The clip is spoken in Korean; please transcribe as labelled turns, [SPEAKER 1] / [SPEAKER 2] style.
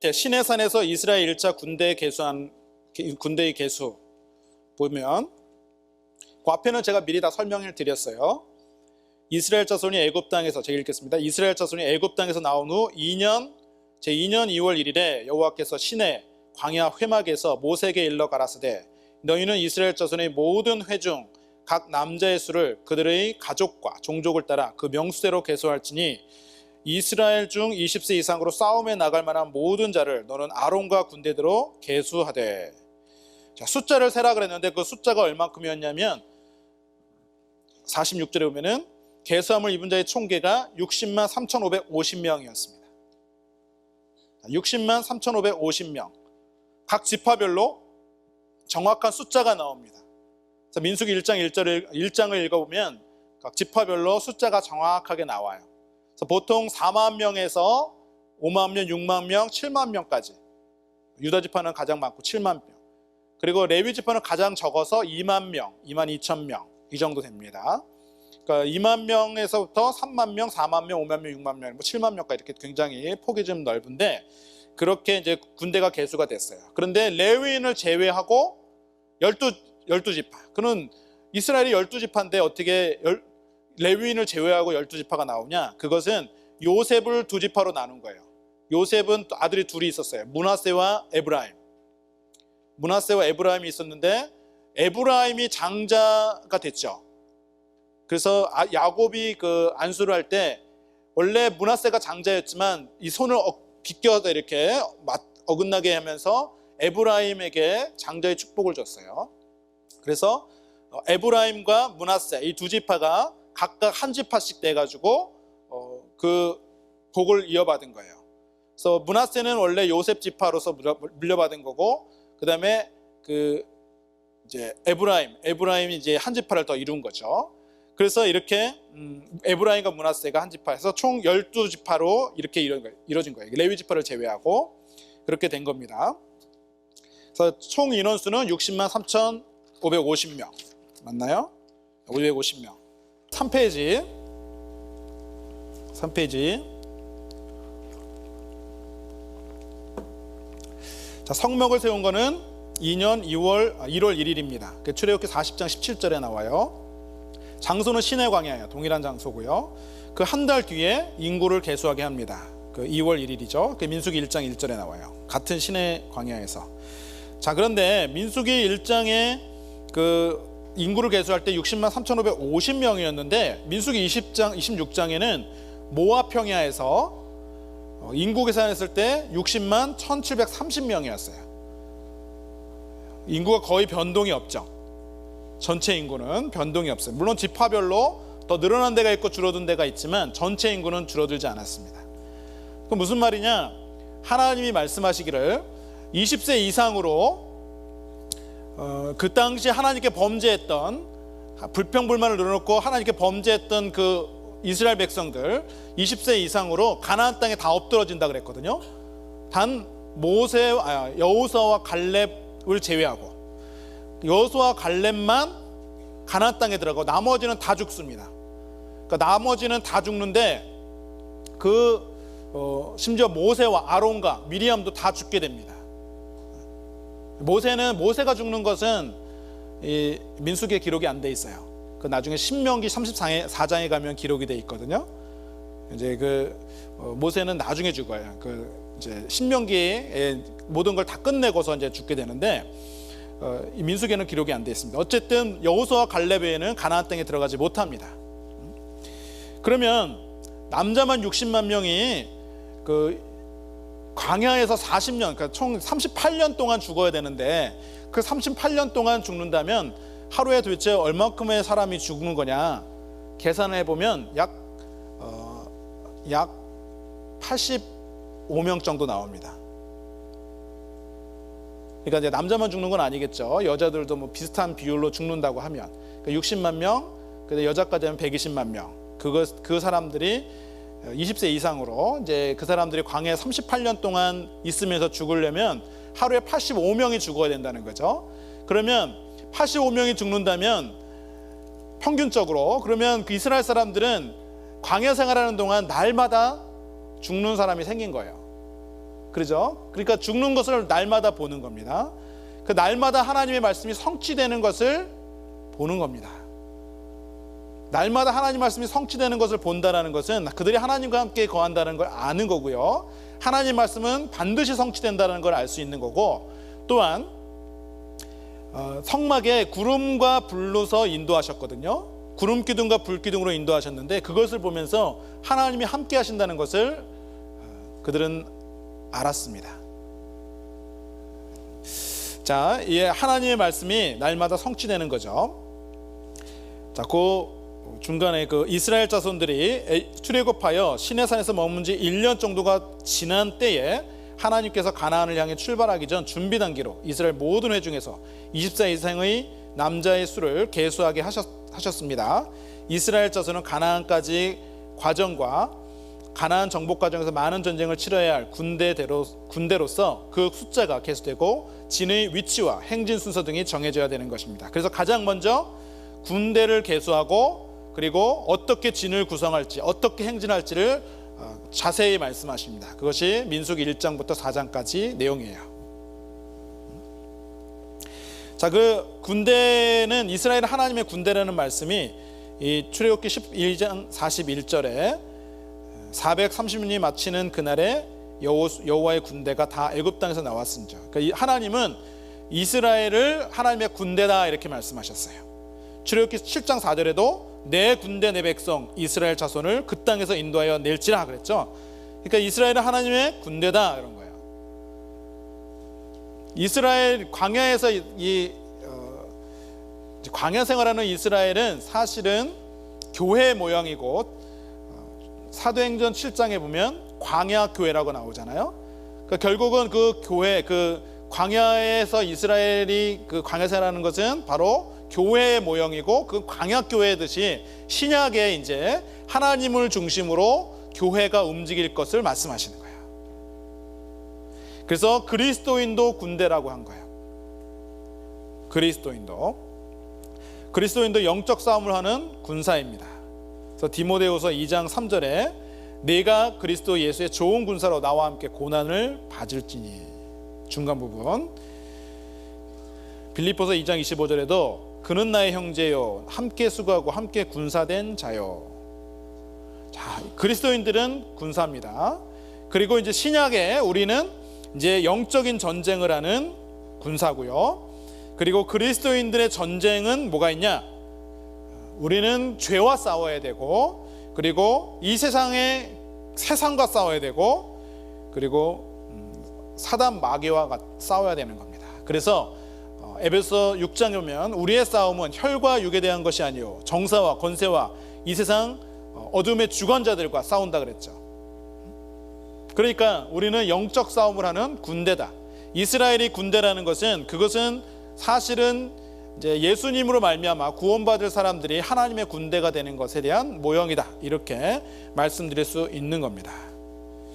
[SPEAKER 1] 시내산에서 이스라엘 1차 군대의 개수 보면 그 앞에는 제가 미리 다 설명을 드렸어요. 이스라엘 자손이 애굽 땅에서, 제가 읽겠습니다. 이스라엘 자손이 애굽 땅에서 나온 후 제2년 2월 1일에 여호와께서 시내 광야 회막에서 모세에게 일러 가라사대 너희는 이스라엘 자손의 모든 회 중 각 남자의 수를 그들의 가족과 종족을 따라 그 명수대로 계수할지니 이스라엘 중 20세 이상으로 싸움에 나갈 만한 모든 자를 너는 아론과 군대대로 계수하되. 자, 숫자를 세라 그랬는데 그 숫자가 얼마큼이었냐면 46절에 보면은 계수함을 입은 자의 총계가 60만 3,550명이었습니다. 60만 3,550명. 각 지파별로 정확한 숫자가 나옵니다. 그래서 민수기 1장을 읽어보면 각 지파별로 숫자가 정확하게 나와요. 그래서 보통 4만 명에서 5만 명, 6만 명, 7만 명까지. 유다 지파는 가장 많고 7만 명. 그리고 레위 지파는 가장 적어서 2만 명, 2만 2천 명 이 정도 됩니다. 그러니까 2만 명에서부터 3만 명, 4만 명, 5만 명, 6만 명, 7만 명까지 이렇게 굉장히 폭이 좀 넓은데 그렇게 이제 군대가 개수가 됐어요. 그런데 레위인을 제외하고 12지파. 그는 이스라엘이 12지파인데 어떻게 레위인을 제외하고 12지파가 나오냐? 그것은 요셉을 2지파로 나눈 거예요. 요셉은 아들이 둘이 있었어요. 므낫세와 에브라임. 므낫세와 에브라임이 있었는데 에브라임이 장자가 됐죠. 그래서 야곱이 그 안수를 할 때 원래 므낫세가 장자였지만 이 손을 비껴서 이렇게 어긋나게 하면서 에브라임에게 장자의 축복을 줬어요. 그래서 에브라임과 므낫세 이 2지파가 각각 한 지파씩 돼가지고 그 복을 이어받은 거예요. 그래서 므낫세는 원래 요셉 지파로서 물려받은 거고, 그 다음에 그 이제 에브라임이 이제 한 지파를 더 이룬 거죠. 그래서 이렇게 에브라임과 므낫세가 한 지파에서 총 12지파로 이렇게 이루어진 거예요. 레위 지파를 제외하고 그렇게 된 겁니다. 그래서 총 인원수는 60만 3,550명 맞나요? 550명. 3페이지. 자, 성막을 세운 거는 2년 1월 1일입니다. 출애굽기 40장 17절에 나와요. 장소는 시내 광야예요. 동일한 장소고요. 그 한 달 뒤에 인구를 계수하게 합니다. 그 2월 1일이죠. 그 민수기 1장 1절에 나와요. 같은 시내 광야에서. 자, 그런데 민수기 1장에 그 인구를 계수할 때 60만 3,550명이었는데 민수기 20장, 26장에는 모압 평야에서 인구 계산했을 때 60만 1,730명이었어요. 인구가 거의 변동이 없죠. 전체 인구는 변동이 없어요. 물론 지파별로 더 늘어난 데가 있고 줄어든 데가 있지만 전체 인구는 줄어들지 않았습니다. 그럼 무슨 말이냐? 하나님이 말씀하시기를 20세 이상으로 그 당시 하나님께 범죄했던, 불평불만을 늘어놓고 하나님께 범죄했던 그 이스라엘 백성들 20세 이상으로 가나안 땅에 다 엎드러진다 그랬거든요. 단 여호수아와 갈렙을 제외하고 여호수아와 갈렙만 가나안 땅에 들어가고 나머지는 다 죽습니다. 그러니까 나머지는 다 죽는데 심지어 모세와 아론과 미리암도 다 죽게 됩니다. 모세가 죽는 것은 이 민수기에 기록이 안 돼 있어요. 그 나중에 신명기 34장에 가면 기록이 돼 있거든요. 이제 모세는 나중에 죽어요. 이제 신명기에 모든 걸 다 끝내고서 이제 죽게 되는데 이 민수기에는 기록이 안 돼 있습니다. 어쨌든 여호수아와 갈렙 외에는 가나안 땅에 들어가지 못합니다. 그러면 남자만 60만 명이 광야에서 40년, 그러니까 총 38년 동안 죽어야 되는데 그 38년 동안 죽는다면 하루에 도대체 얼마큼의 사람이 죽는 거냐 계산해 보면 약 85명 정도 나옵니다. 그러니까 이제 남자만 죽는 건 아니겠죠. 여자들도 뭐 비슷한 비율로 죽는다고 하면 그러니까 60만 명, 근데 여자까지 하면 120만 명. 그 사람들이 20세 이상으로 이제 그 사람들이 광야에 38년 동안 있으면서 죽으려면 하루에 85명이 죽어야 된다는 거죠. 그러면 85명이 죽는다면 평균적으로 그러면 그 이스라엘 사람들은 광야 생활하는 동안 날마다 죽는 사람이 생긴 거예요. 그러죠? 그러니까 죽는 것을 날마다 보는 겁니다. 그 날마다 하나님의 말씀이 성취되는 것을 보는 겁니다. 날마다 하나님 말씀이 성취되는 것을 본다는 것은 그들이 하나님과 함께 거한다는 걸 아는 거고요. 하나님 말씀은 반드시 성취된다는 걸 알 수 있는 거고, 또한 성막에 구름과 불로서 인도하셨거든요. 구름 기둥과 불 기둥으로 인도하셨는데 그것을 보면서 하나님이 함께 하신다는 것을 그들은 알았습니다. 자, 이 하나님의 말씀이 날마다 성취되는 거죠. 자, 그 중간에 그 이스라엘 자손들이 출애굽하여 시내산에서 머문 지 1년 정도가 지난 때에 하나님께서 가나안을 향해 출발하기 전 준비 단계로 이스라엘 모든 회 중에서 24 이상의 남자의 수를 계수하게 하셨습니다. 이스라엘 자손은 가나안까지 과정과 가나안 정복 과정에서 많은 전쟁을 치러야 할 군대로서 그 숫자가 계수되고 진의 위치와 행진 순서 등이 정해져야 되는 것입니다. 그래서 가장 먼저 군대를 계수하고 그리고 어떻게 진을 구성할지, 어떻게 행진할지를 자세히 말씀하십니다. 그것이 민수기 1장부터 4장까지 내용이에요. 자, 그 군대는 이스라엘 하나님의 군대라는 말씀이 이 출애굽기 11장 41절에 430년이 마치는 그날에 여호와의 군대가 다 애굽 땅에서 나왔습니다. 그러니까 하나님은 이스라엘을 하나님의 군대다 이렇게 말씀하셨어요. 출애굽기 7장 4절에도 내 군대 내 백성 이스라엘 자손을 그 땅에서 인도하여 낼지라 그랬죠. 그러니까 이스라엘은 하나님의 군대다 이런 거예요. 이스라엘 광야에서 광야 생활하는 이스라엘은 사실은 교회 모양이고, 사도행전 7장에 보면 광야 교회라고 나오잖아요. 그러니까 결국은 그 교회, 그 광야에서 이스라엘이 그 광야 생활하는 것은 바로 교회의 모형이고, 그 광야 교회듯이 신약에 이제 하나님을 중심으로 교회가 움직일 것을 말씀하시는 거예요. 그래서 그리스도인도 군대라고 한 거예요. 그리스도인도 영적 싸움을 하는 군사입니다. 그래서 디모데후서 2장 3절에 내가 그리스도 예수의 좋은 군사로 나와 함께 고난을 받을지니, 중간 부분. 빌립보서 2장 25절에도 그는 나의 형제요 함께 수고하고 함께 군사된 자요. 자, 그리스도인들은 군사입니다. 그리고 이제 신약에 우리는 이제 영적인 전쟁을 하는 군사고요. 그리고 그리스도인들의 전쟁은 뭐가 있냐? 우리는 죄와 싸워야 되고, 그리고 이 세상과 싸워야 되고, 그리고 사단 마귀와 싸워야 되는 겁니다. 그래서 에베소 6장에 보면 우리의 싸움은 혈과 육에 대한 것이 아니요 정사와 권세와 이 세상 어둠의 주관자들과 싸운다 그랬죠. 그러니까 우리는 영적 싸움을 하는 군대다. 이스라엘이 군대라는 것은, 그것은 사실은 이제 예수님으로 말미암아 구원받을 사람들이 하나님의 군대가 되는 것에 대한 모형이다, 이렇게 말씀드릴 수 있는 겁니다.